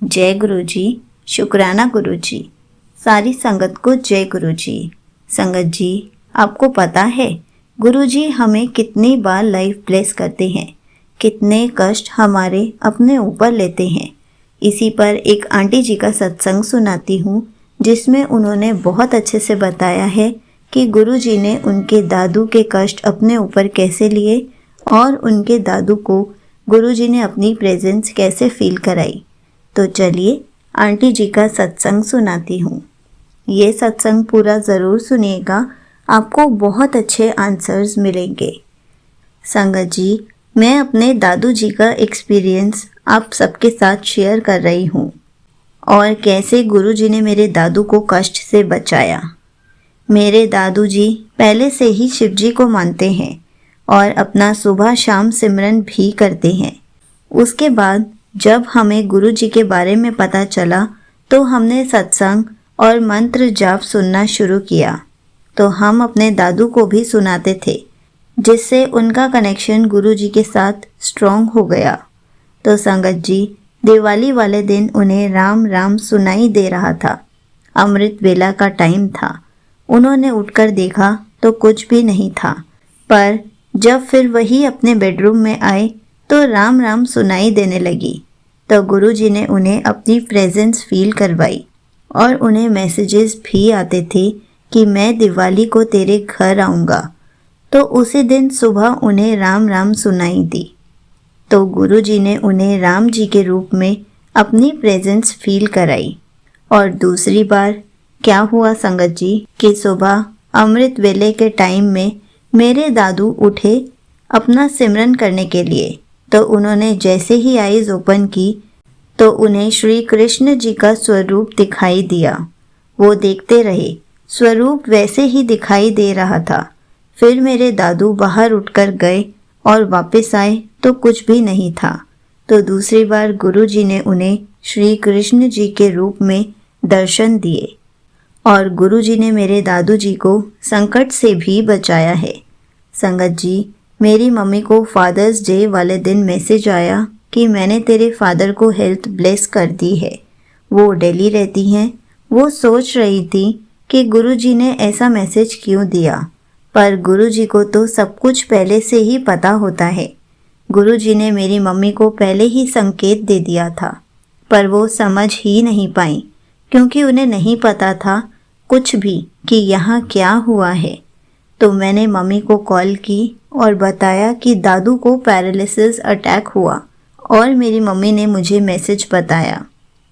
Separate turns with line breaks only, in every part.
जय गुरु जी। शुक्राना गुरु जी। सारी संगत को जय गुरु जी। संगत जी, आपको पता है गुरु जी हमें कितनी बार लाइफ ब्लेस करते हैं, कितने कष्ट हमारे अपने ऊपर लेते हैं। इसी पर एक आंटी जी का सत्संग सुनाती हूँ, जिसमें उन्होंने बहुत अच्छे से बताया है कि गुरु जी ने उनके दादू के कष्ट अपने ऊपर कैसे लिए और उनके दादू को गुरु जी ने अपनी प्रेजेंस कैसे फील कराई। तो चलिए आंटी जी का सत्संग सुनाती हूँ। ये सत्संग पूरा ज़रूर सुनिएगा, आपको बहुत अच्छे आंसर्स मिलेंगे। संगत जी, मैं अपने दादू जी का एक्सपीरियंस आप सबके साथ शेयर कर रही हूँ और कैसे गुरु जी ने मेरे दादू को कष्ट से बचाया। मेरे दादू जी पहले से ही शिव जी को मानते हैं और अपना सुबह शाम सिमरन भी करते हैं। उसके बाद जब हमें गुरु जी के बारे में पता चला तो हमने सत्संग और मंत्र जाप सुनना शुरू किया। तो हम अपने दादू को भी सुनाते थे, जिससे उनका कनेक्शन गुरु जी के साथ स्ट्रॉन्ग हो गया। तो संगत जी, दिवाली वाले दिन उन्हें राम राम सुनाई दे रहा था। अमृत वेला का टाइम था। उन्होंने उठकर देखा तो कुछ भी नहीं था, पर जब फिर वही अपने बेडरूम में आए तो राम राम सुनाई देने लगी। तो गुरु जी ने उन्हें अपनी प्रेजेंस फील करवाई और उन्हें मैसेजेस भी आते थे कि मैं दिवाली को तेरे घर आऊँगा। तो उसी दिन सुबह उन्हें राम राम सुनाई दी। तो गुरु जी ने उन्हें राम जी के रूप में अपनी प्रेजेंस फील कराई। और दूसरी बार क्या हुआ संगत जी कि सुबह अमृत वेले के टाइम में मेरे दादू उठे अपना सिमरन करने के लिए। तो उन्होंने जैसे ही आईज ओपन की तो उन्हें श्री कृष्ण जी का स्वरूप दिखाई दिया। वो देखते रहे, स्वरूप वैसे ही दिखाई दे रहा था। फिर मेरे दादू बाहर उठकर गए और वापस आए तो कुछ भी नहीं था। तो दूसरी बार गुरु जी ने उन्हें श्री कृष्ण जी के रूप में दर्शन दिए और गुरु जी ने मेरे दादू जी को संकट से भी बचाया है। संगत जी, मेरी मम्मी को फादर्स डे वाले दिन मैसेज आया कि मैंने तेरे फादर को हेल्थ ब्लेस कर दी है। वो दिल्ली रहती हैं। वो सोच रही थी कि गुरु जी ने ऐसा मैसेज क्यों दिया, पर गुरु जी को तो सब कुछ पहले से ही पता होता है। गुरु जी ने मेरी मम्मी को पहले ही संकेत दे दिया था, पर वो समझ ही नहीं पाई क्योंकि उन्हें नहीं पता था कुछ भी कि यहाँ क्या हुआ है। तो मैंने मम्मी को कॉल की और बताया कि दादू को पैरालिसिस अटैक हुआ और मेरी मम्मी ने मुझे मैसेज बताया।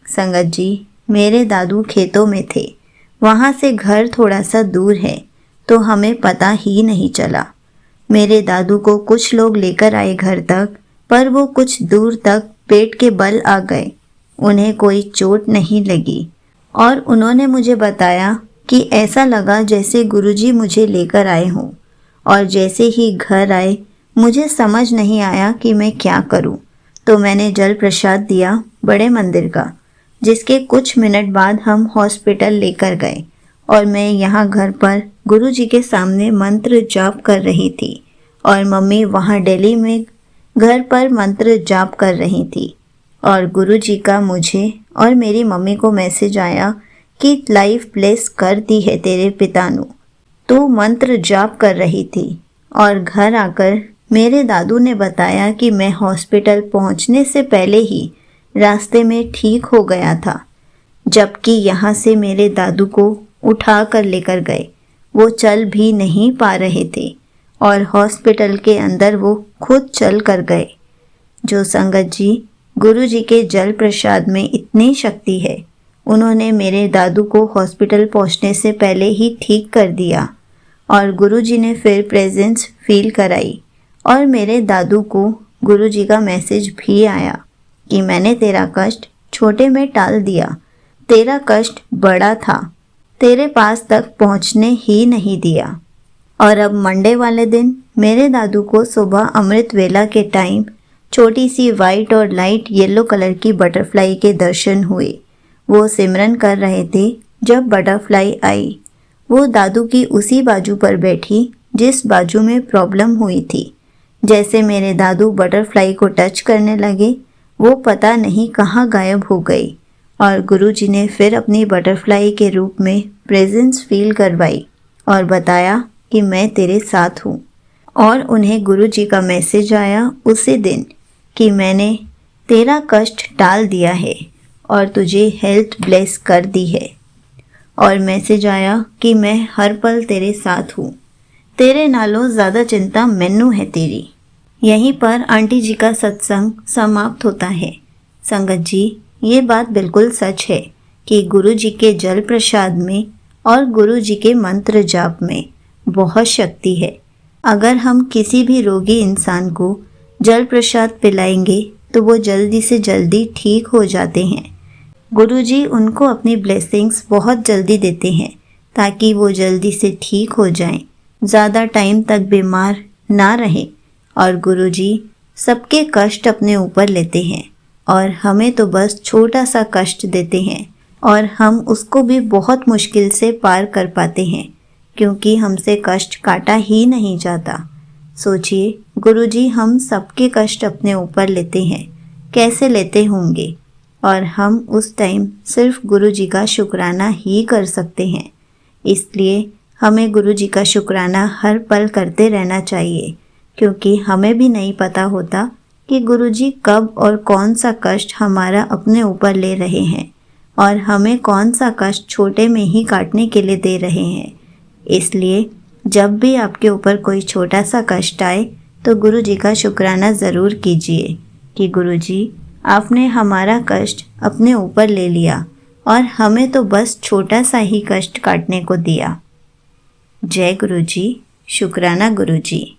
संगत जी, मेरे दादू खेतों में थे। वहाँ से घर थोड़ा सा दूर है, तो हमें पता ही नहीं चला। मेरे दादू को कुछ लोग लेकर आए घर तक, पर वो कुछ दूर तक पेट के बल आ गए। उन्हें कोई चोट नहीं लगी और उन्होंने मुझे बताया कि ऐसा लगा जैसे गुरुजी मुझे लेकर आए हों। और जैसे ही घर आए मुझे समझ नहीं आया कि मैं क्या करूं। तो मैंने जल प्रसाद दिया बड़े मंदिर का, जिसके कुछ मिनट बाद हम हॉस्पिटल लेकर गए और मैं यहाँ घर पर गुरुजी के सामने मंत्र जाप कर रही थी और मम्मी वहाँ दिल्ली में घर पर मंत्र जाप कर रही थी। और गुरुजी का मुझे और मेरी मम्मी को मैसेज आया कि लाइफ ब्लेस कर दी है तेरे पिता ने। तो मंत्र जाप कर रही थी और घर आकर मेरे दादू ने बताया कि मैं हॉस्पिटल पहुंचने से पहले ही रास्ते में ठीक हो गया था, जबकि यहाँ से मेरे दादू को उठा कर लेकर गए। वो चल भी नहीं पा रहे थे और हॉस्पिटल के अंदर वो खुद चल कर गए। जो संगत जी, गुरु जी के जल प्रसाद में इतनी शक्ति है। उन्होंने मेरे दादू को हॉस्पिटल पहुंचने से पहले ही ठीक कर दिया और गुरुजी ने फिर प्रेजेंस फील कराई और मेरे दादू को गुरुजी का मैसेज भी आया कि मैंने तेरा कष्ट छोटे में टाल दिया। तेरा कष्ट बड़ा था, तेरे पास तक पहुंचने ही नहीं दिया। और अब मंडे वाले दिन मेरे दादू को सुबह अमृत वेला के टाइम छोटी सी वाइट और लाइट येलो कलर की बटरफ्लाई के दर्शन हुए। वो सिमरन कर रहे थे जब बटरफ्लाई आई। वो दादू की उसी बाजू पर बैठी जिस बाजू में प्रॉब्लम हुई थी। जैसे मेरे दादू बटरफ्लाई को टच करने लगे, वो पता नहीं कहाँ गायब हो गई और गुरुजी ने फिर अपनी बटरफ्लाई के रूप में प्रेजेंस फील करवाई और बताया कि मैं तेरे साथ हूँ। और उन्हें गुरुजी का मैसेज आया उसी दिन कि मैंने तेरा कष्ट टाल दिया है और तुझे हेल्थ ब्लेस कर दी है। और मैसेज आया कि मैं हर पल तेरे साथ हूँ, तेरे नालों ज़्यादा चिंता मैनू है तेरी। यहीं पर आंटी जी का सत्संग समाप्त होता है। संगत जी, ये बात बिल्कुल सच है कि गुरु जी के जल प्रसाद में और गुरु जी के मंत्र जाप में बहुत शक्ति है। अगर हम किसी भी रोगी इंसान को जल प्रसाद पिलाएंगे तो वो जल्दी से जल्दी ठीक हो जाते हैं। गुरु जी उनको अपनी ब्लेसिंग्स बहुत जल्दी देते हैं ताकि वो जल्दी से ठीक हो जाएं, ज़्यादा टाइम तक बीमार ना रहें। और गुरु जी सबके कष्ट अपने ऊपर लेते हैं और हमें तो बस छोटा सा कष्ट देते हैं और हम उसको भी बहुत मुश्किल से पार कर पाते हैं क्योंकि हमसे कष्ट काटा ही नहीं जाता। सोचिए, गुरुजी हम सबके कष्ट अपने ऊपर लेते हैं, कैसे लेते होंगे। और हम उस टाइम सिर्फ गुरुजी का शुक्राना ही कर सकते हैं। इसलिए हमें गुरुजी का शुक्राना हर पल करते रहना चाहिए क्योंकि हमें भी नहीं पता होता कि गुरुजी कब और कौन सा कष्ट हमारा अपने ऊपर ले रहे हैं और हमें कौन सा कष्ट छोटे में ही काटने के लिए दे रहे हैं। इसलिए जब भी आपके ऊपर कोई छोटा सा कष्ट आए तो गुरुजी का शुक्राना ज़रूर कीजिए कि गुरुजी आपने हमारा कष्ट अपने ऊपर ले लिया और हमें तो बस छोटा सा ही कष्ट काटने को दिया। जय गुरुजी, शुक्राना गुरुजी।